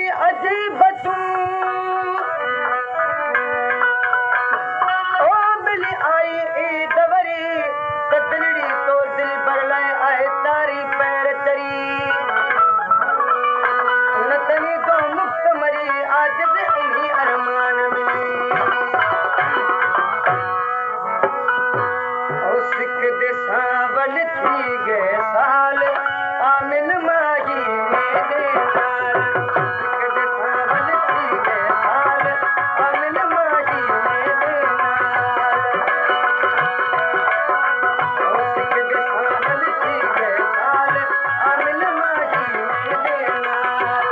अजीब तू ओ मिली आई ईद वरी तदलड़ी तो दिल भर लाए आए तारी पैर तरी नतनी तो मुक्त मरी आज इन्हीं अरमान में ओ सिख दिशा बन थी गए साल आमिन माही मेरे नाल सिख दिशा बन थी गए साल आमिन माही मेरे नाल ओ सिख दिशा बन थी गए साल आमिन माही मेरे नाल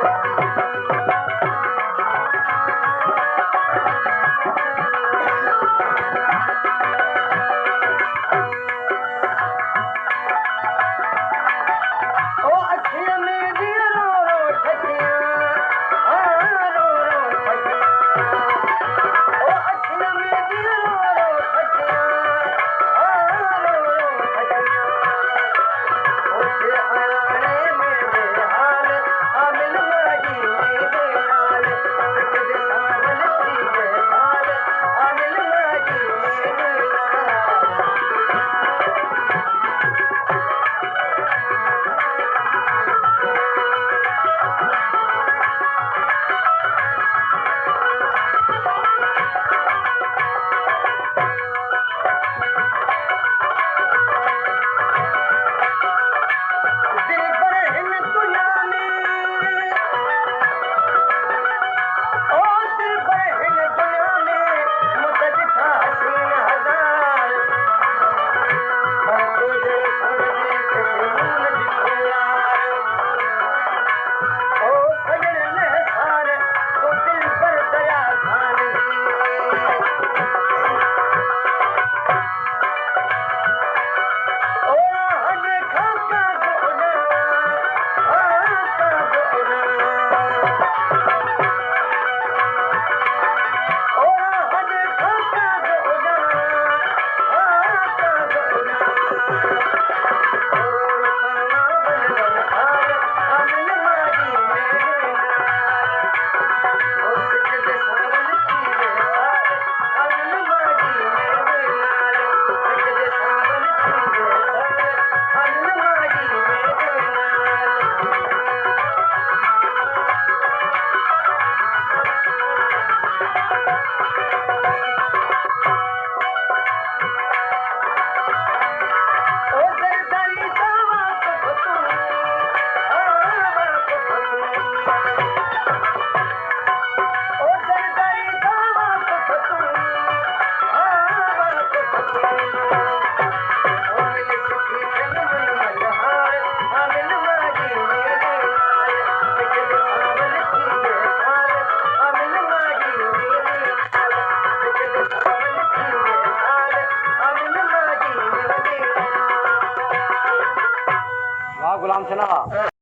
ओ अखियां मेरी रो रो ठगियां रो रो ठगियां ओ अखियां मेरी रो रो ठगियां रो रो ठगियां ओ ते आने मेरे हाल आमिन माही मेरे नाल सिख दिशा बन थी गए साल आमिन माही मेरे नाल दिल पर हिन दुनिया में ओ दिल पर हिन दुनिया में मुझे था हसीन हजार पर तुझे छोड़ने के दिल दिखे यार ओ सजन लहसार तो दिल पर दया खान ओ हज खाका गोना का गोना ओ हज खाका गोना का गोना ओ रुखाना बन बन हाल आमिन माही मेरे नाल ओ सिख दिशा बन थी गए साल आमिन माही मेरे नाल सिख दिशा बन थी गए साल आमिन माही मेरे नाल ओ दरदारी दावा को फतूं को फतूं ओ दरदारी दावा को फतूं को फतूं ओ मिल सिखी तन मन मल्हार आमिन माही मेरे नाल सिख दिशा बन थी गए साल आमिन माही मेरे नाल सिख दिशा बन थी गए साल आमिन माही मेरे नाल वाह गुलाम सना।